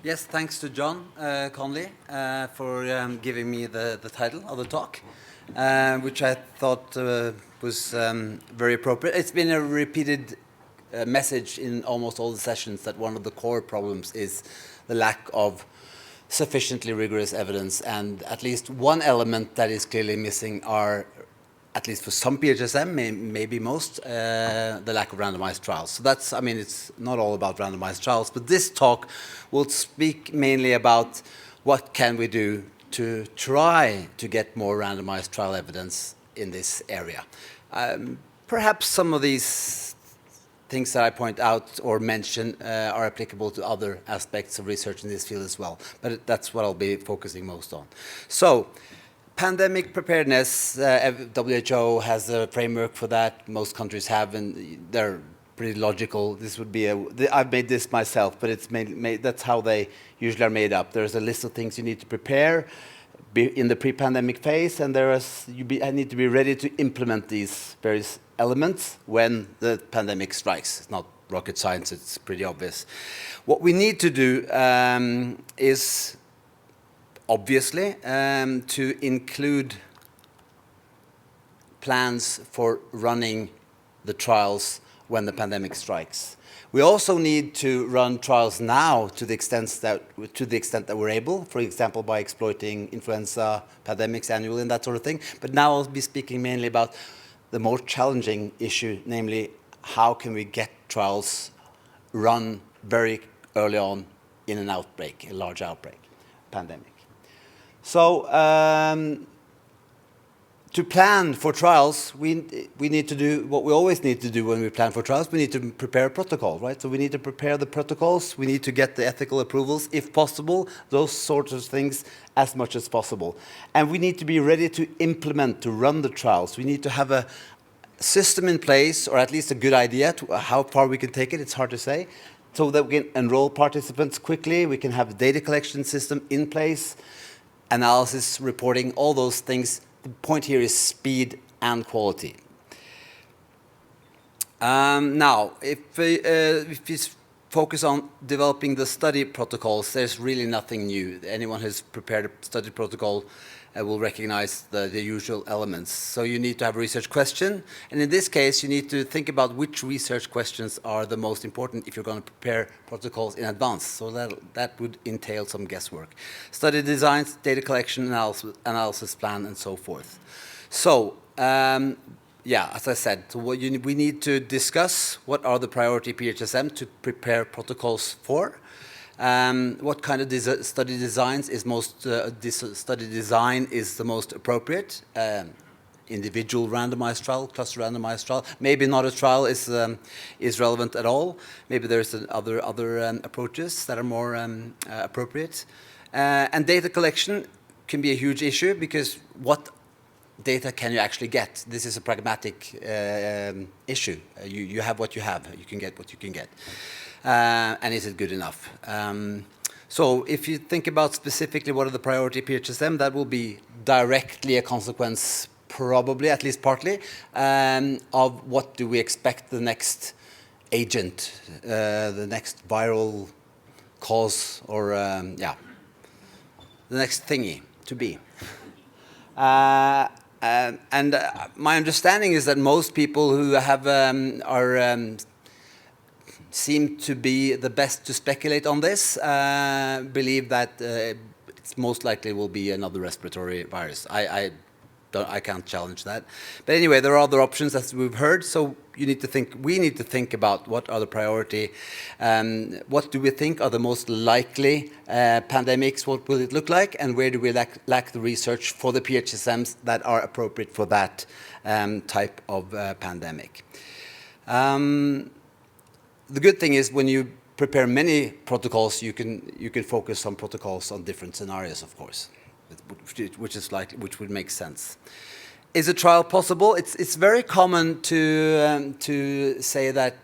Yes, thanks to John Conley for giving me the title of the talk, which I thought was very appropriate. It's been a repeated message in almost all the sessions that one of the core problems is the lack of sufficiently rigorous evidence, and at least one element that is clearly missing are, at least for some PHSM, maybe most, the lack of randomized trials. So that's, I mean, it's not all about randomized trials, but this talk will speak mainly about what can we do to try to get more randomized trial evidence in this area. Perhaps some of these things that I point out or mention are applicable to other aspects of research in this field as well, but that's what I'll be focusing most on. So, pandemic preparedness, WHO has a framework for that. Most countries have, and they're pretty logical. This would be I've made this myself, but it's that's how they usually are made up. There's a list of things you need to prepare in the pre-pandemic phase, and I need to be ready to implement these various elements when the pandemic strikes. It's not rocket science, it's pretty obvious. What we need to do is obviously, to include plans for running the trials when the pandemic strikes. We also need to run trials now to the extent that we're able, for example, by exploiting influenza pandemics annually and that sort of thing. But now I'll be speaking mainly about the more challenging issue, namely how can we get trials run very early on in an outbreak, a large outbreak, pandemic. So, to plan for trials, we need to do what we always need to do when we plan for trials. We need to prepare a protocol, right? So we need to prepare the protocols. We need to get the ethical approvals, if possible, those sorts of things as much as possible. And we need to be ready to implement, to run the trials. We need to have a system in place, or at least a good idea to how far we can take it. It's hard to say. So that we can enroll participants quickly. We can have a data collection system in place, analysis, reporting, all those things. The point here is speed and quality. Now, if you focus on developing the study protocols, there's really nothing new. Anyone who's prepared a study protocol will recognize the usual elements. So you need to have a research question, and in this case, you need to think about which research questions are the most important if you're going to prepare protocols in advance. So that would entail some guesswork. Study designs, data collection, analysis plan, and so forth. So, yeah, as I said, so we need to discuss what are the priority PHSM to prepare protocols for. What kind of study designs is study design is the most appropriate? Individual randomized trial, cluster randomized trial. Maybe not a trial is relevant at all. Maybe there's other approaches that are more appropriate. And data collection can be a huge issue because what data can you actually get? This is a pragmatic issue. You have what you have. You can get what you can get. And is it good enough? So if you think about specifically what are the priority PHSM, that will be directly a consequence, probably, at least partly, of what do we expect the next agent, the next viral cause, or, yeah, the next thingy to be. And my understanding is that most people who have seem to be the best to speculate on this, believe that it's most likely will be another respiratory virus. I can't challenge that. But anyway, there are other options, as we've heard, so we need to think about what are the priority, what do we think are the most likely pandemics, what will it look like, and where do we lack the research for the PHSMs that are appropriate for that type of pandemic. The good thing is when you prepare many protocols, you can focus on protocols on different scenarios, of course, which would make sense. Is a trial possible? It's very common to say that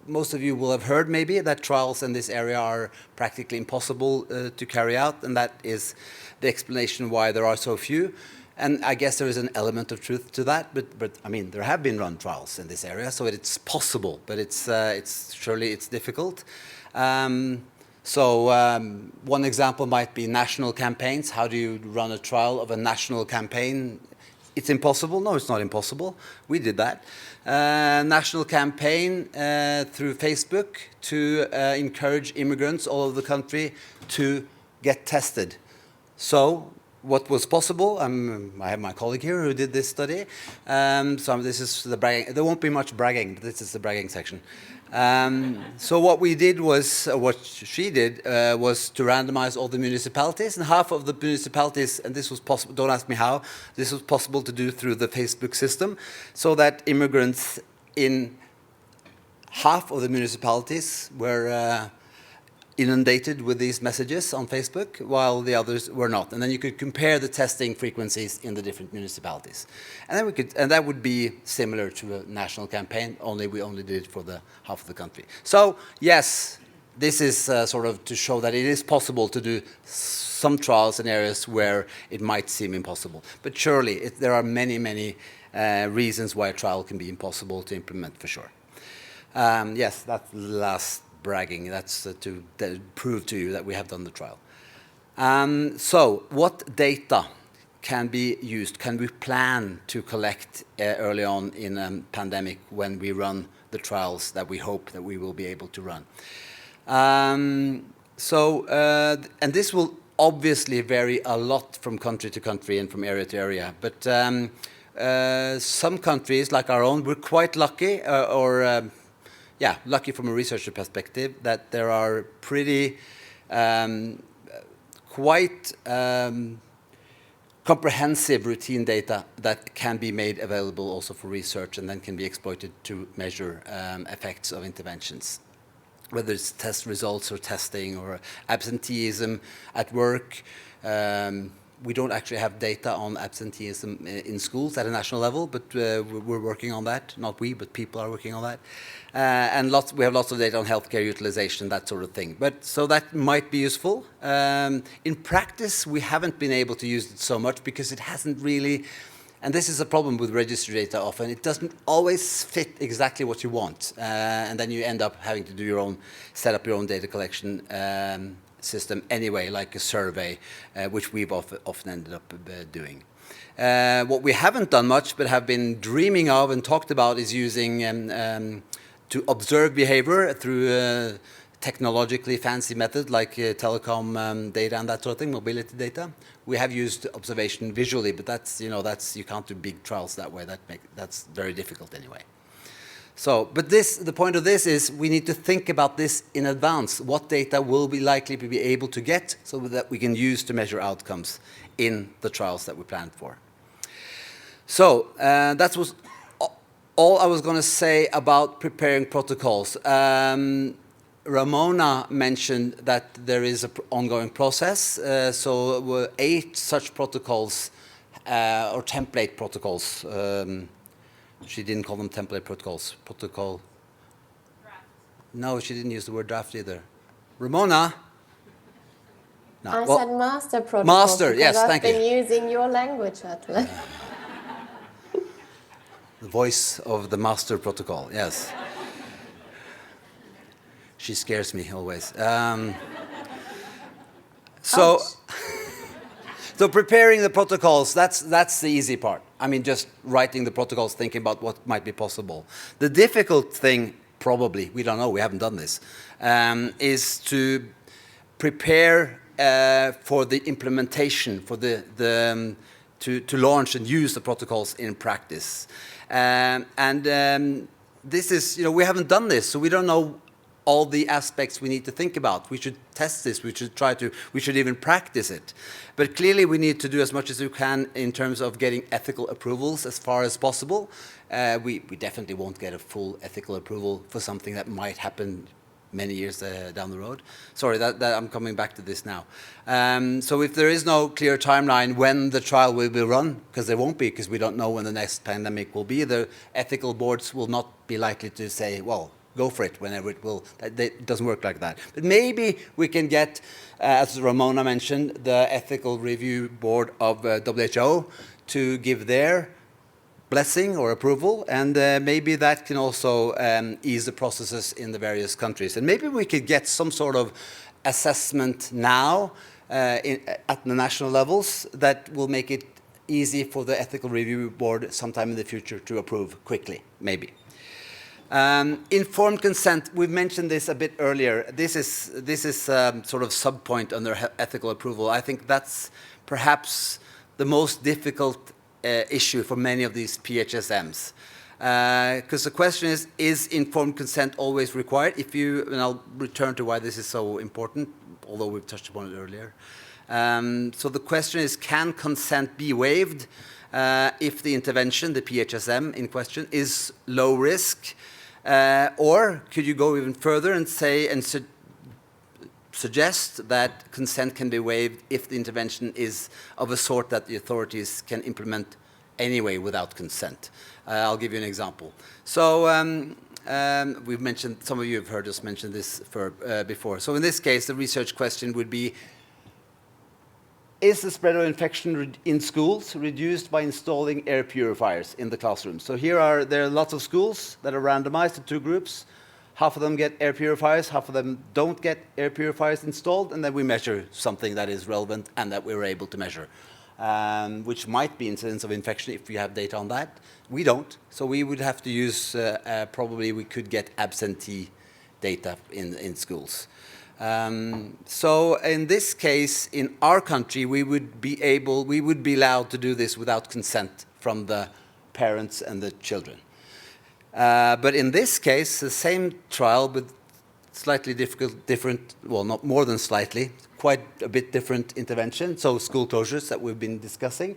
most of you will have heard maybe that trials in this area are practically impossible to carry out, and that is the explanation why there are so few. And I guess there is an element of truth to that, but I mean, there have been run trials in this area, so it's possible, but it's surely difficult. So one example might be national campaigns. How do you run a trial of a national campaign? It's impossible. No, it's not impossible. We did that. National campaign through Facebook to encourage immigrants all over the country to get tested. So what was possible, I have my colleague here who did this study. So this is the bragging. There won't be much bragging, but this is the bragging section. So what we did was, what she did, was to randomize all the municipalities, and half of the municipalities, and this was possible, don't ask me how, this was possible to do through the Facebook system, so that immigrants in half of the municipalities were inundated with these messages on Facebook, while the others were not. And then you could compare the testing frequencies in the different municipalities. And then we could, and that would be similar to a national campaign, only we only did it for the half of the country. So yes, this is sort of to show that it is possible to do some trials in areas where it might seem impossible. But surely there are many, many reasons why a trial can be impossible to implement for sure. Yes, that's the last bragging. That's to prove to you that we have done the trial. So what data can be used? Can we plan to collect early on in a pandemic when we run the trials that we hope that we will be able to run? And this will obviously vary a lot from country to country and from area to area. But some countries, like our own, we're quite lucky, lucky from a researcher perspective, that there are pretty comprehensive routine data that can be made available also for research and then can be exploited to measure effects of interventions, whether it's test results or testing or absenteeism at work. We don't actually have data on absenteeism in schools at a national level, but we're working on that. Not we, but people are working on that. And we have lots of data on healthcare utilization, that sort of thing. But so that might be useful. In practice, we haven't been able to use it so much because it hasn't really, and this is a problem with registry data often, it doesn't always fit exactly what you want. And then you end up having to set up your own data collection system anyway, like a survey, which we've often ended up doing. What we haven't done much but have been dreaming of and talked about is using to observe behavior through technologically fancy methods like telecom data and that sort of thing, mobility data. We have used observation visually, but that's you can't do big trials that way. That's very difficult anyway. So, but the point of this is we need to think about this in advance. What data will we likely be able to get so that we can use to measure outcomes in the trials that we planned for. So, that was all I was going to say about preparing protocols. Ramona mentioned that there is an ongoing process. So 8 such protocols or template protocols. She didn't call them template protocols. Protocol. Draft. No, she didn't use the word draft either. Ramona? No. I said master protocol. Master, yes, thank you. I've been using your language, Atle. The voice of the master protocol, yes. She scares me always. So preparing the protocols, that's the easy part. I mean, just writing the protocols, thinking about what might be possible. The difficult thing, probably, we don't know, we haven't done this, is to prepare for the implementation, for to launch and use the protocols in practice. This is, we haven't done this, so we don't know all the aspects we need to think about. We should test this, we should even practice it. But clearly we need to do as much as we can in terms of getting ethical approvals as far as possible. We definitely won't get a full ethical approval for something that might happen many years down the road. Sorry, that I'm coming back to this now. So if there is no clear timeline when the trial will be run, because there won't be, because we don't know when the next pandemic will be, the ethical boards will not be likely to say, well, go for it whenever it will. It doesn't work like that. But maybe we can get, as Ramona mentioned, the ethical review board of WHO to give their blessing or approval, and maybe that can also ease the processes in the various countries. And maybe we could get some sort of assessment now at the national levels that will make it easy for the ethical review board sometime in the future to approve quickly, maybe. Informed consent, we've mentioned this a bit earlier. This is sort of sub-point under ethical approval. I think that's perhaps the most difficult issue for many of these PHSMs. Because the question is informed consent always required? And I'll return to why this is so important, although we've touched upon it earlier. So the question is, can consent be waived if the intervention, the PHSM in question, is low risk? Or could you go even further and say and suggest that consent can be waived if the intervention is of a sort that the authorities can implement anyway without consent? I'll give you an example. So we've mentioned, some of you have heard us mention this before. So in this case, the research question would be, is the spread of infection in schools reduced by installing air purifiers in the classroom? So there are lots of schools that are randomized to two groups. Half of them get air purifiers, half of them don't get air purifiers installed, and then we measure something that is relevant and that we were able to measure, which might be incidence of infection if we have data on that. We don't, so we would have to use, probably we could get absentee data in schools. So in this case, in our country, we would be allowed to do this without consent from the parents and the children. But in this case, the same trial with slightly different, well, not more than slightly, quite a bit different intervention, so school closures that we've been discussing.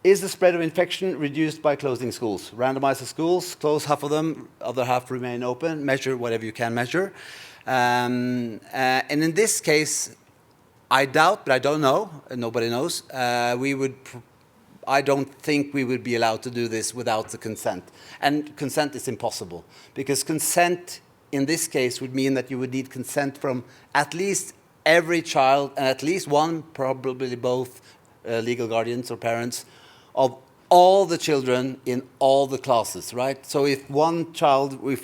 Is the spread of infection reduced by closing schools? Randomize the schools, close half of them, other half remain open, measure whatever you can measure. And in this case, I doubt, but I don't know, nobody knows, I don't think we would be allowed to do this without the consent. And consent is impossible, because consent in this case would mean that you would need consent from at least every child, and at least one, probably both legal guardians or parents, of all the children in all the classes, right? So if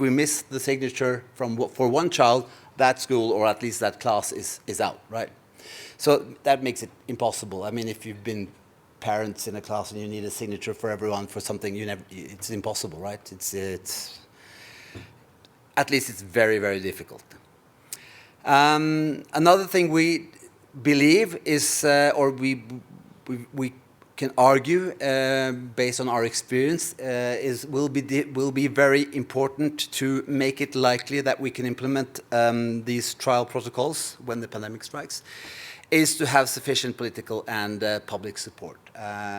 we miss the signature for one child, that school or at least that class is out, right? So that makes it impossible. I mean, if you've been parents in a class and you need a signature for everyone for something, it's impossible, right? It's at least it's very, very difficult. Another thing we believe is, or we can argue based on our experience, will be very important to make it likely that we can implement these trial protocols when the pandemic strikes, is to have sufficient political and public support.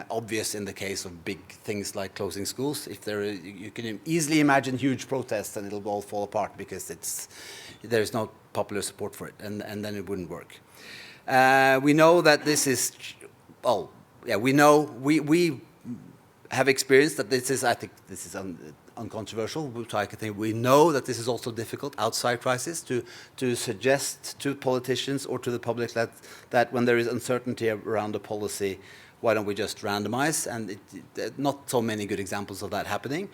Obvious in the case of big things like closing schools. You can easily imagine huge protests and it'll all fall apart because there's no popular support for it, and then it wouldn't work. We know that this is, we have experienced that this is, I think this is uncontroversial, which I think we know that this is also difficult outside crisis to suggest to politicians or to the public that when there is uncertainty around a policy, why don't we just randomize? And not so many good examples of that happening.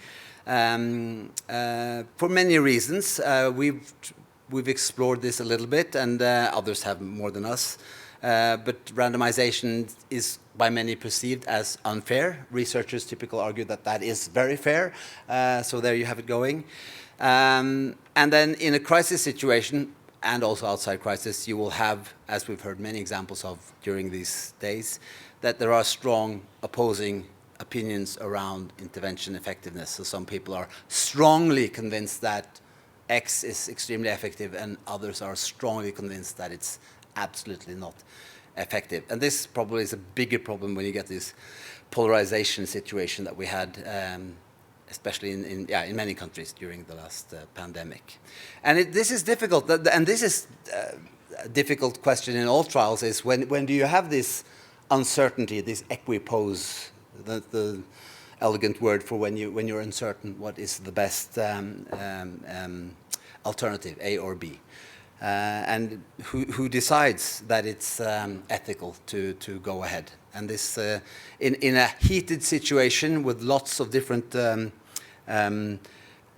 For many reasons, we've explored this a little bit, and others have more than us. But randomization is by many perceived as unfair. Researchers typically argue that that is very fair. So there you have it going. And then in a crisis situation, and also outside crisis, you will have, as we've heard many examples of during these days, that there are strong opposing opinions around intervention effectiveness. So some people are strongly convinced that X is extremely effective, and others are strongly convinced that it's absolutely not effective. And this probably is a bigger problem when you get this polarization situation that we had, especially in many countries during the last pandemic. And this is difficult, and this is a difficult question in all trials, is when do you have this uncertainty, this equipoise, the elegant word for when you're uncertain what is the best alternative, A or B. And who decides that it's ethical to go ahead? And this, in a heated situation with lots of different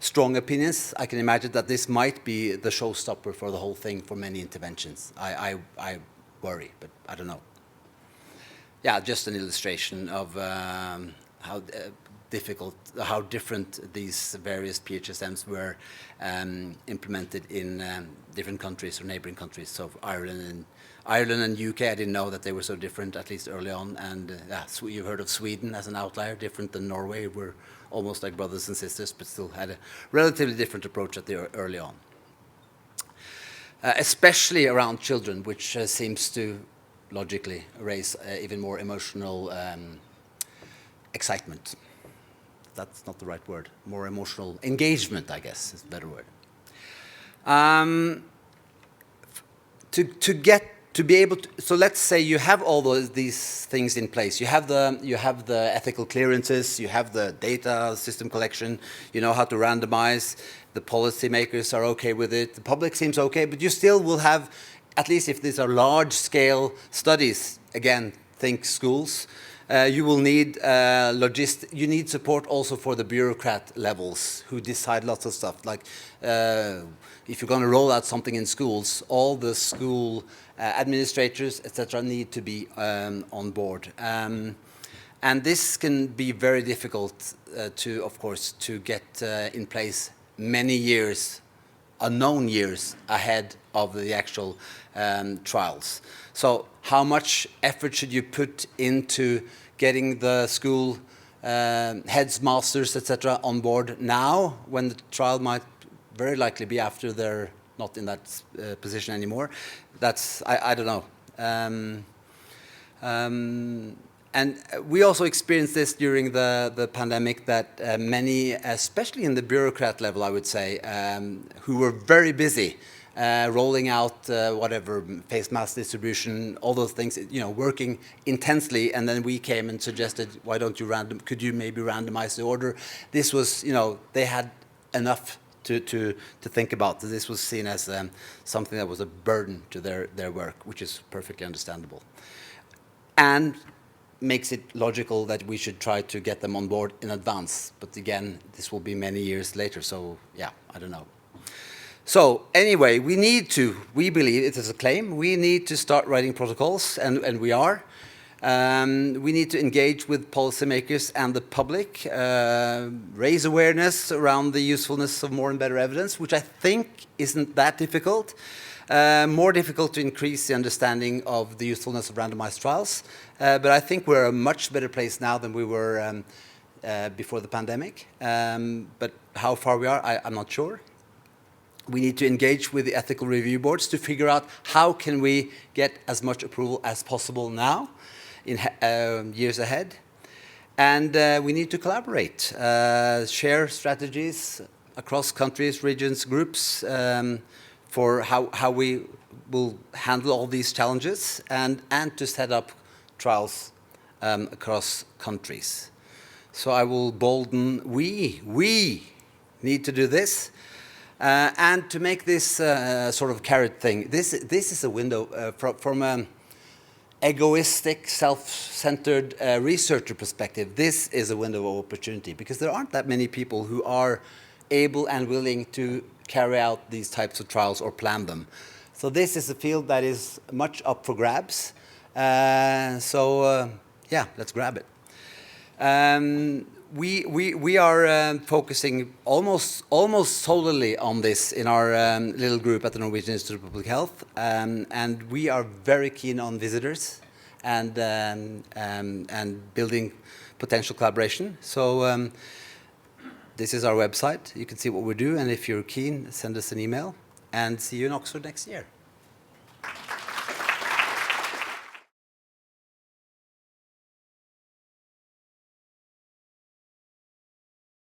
strong opinions, I can imagine that this might be the showstopper for the whole thing for many interventions. I worry, but I don't know. Yeah, just an illustration of how different these various PHSMs were implemented in different countries or neighboring countries. So Ireland and UK, I didn't know that they were so different, at least early on. And you've heard of Sweden as an outlier, different than Norway. We're almost like brothers and sisters, but still had a relatively different approach at the early on. Especially around children, which seems to logically raise even more emotional excitement. That's not the right word. More emotional engagement, I guess, is a better word. To be able to, so let's say you have all these things in place. You have the ethical clearances. You have the data system collection. You know how to randomize. The policymakers are okay with it. The public seems okay, but you still will have, at least if these are large-scale studies. Again, think schools. You will need you need support also for the bureaucrat levels who decide lots of stuff. Like if you're going to roll out something in schools, all the school administrators, etc., need to be on board. And this can be very difficult to, of course, to get in place many years, unknown years ahead of the actual trials. So how much effort should you put into getting the school heads, masters, etc. on board now, when the trial might very likely be after they're not in that position anymore? That's, I don't know. And we also experienced this during the pandemic, that many, especially in the bureaucrat level, I would say, who were very busy rolling out whatever, face mask distribution, all those things, working intensely. And then we came and suggested, why don't you could you maybe randomize the order? This was, they had enough to think about. This was seen as something that was a burden to their work, which is perfectly understandable. And makes it logical that we should try to get them on board in advance. But again, this will be many years later, so yeah, I don't know. So anyway, we believe, it is a claim, we need to start writing protocols, and we are. We need to engage with policymakers and the public, raise awareness around the usefulness of more and better evidence, which I think isn't that difficult. More difficult to increase the understanding of the usefulness of randomized trials. But I think we're a much better place now than we were before the pandemic. But how far we are, I'm not sure. We need to engage with the ethical review boards to figure out how can we get as much approval as possible now in years ahead. And we need to collaborate, share strategies across countries, regions, groups, for how we will handle all these challenges, and to set up trials across countries. So I will bolden, we need to do this. And to make this sort of carrot thing, this is a window from an egoistic, self-centered researcher perspective. This is a window of opportunity, because there aren't that many people who are able and willing to carry out these types of trials or plan them. So this is a field that is much up for grabs. Yeah, let's grab it. We are focusing almost solely on this in our little group at the Norwegian Institute of Public Health, and we are very keen on visitors and building potential collaboration. So this is our website. You can see what we do, and if you're keen, send us an email, and see you in Oxford next year.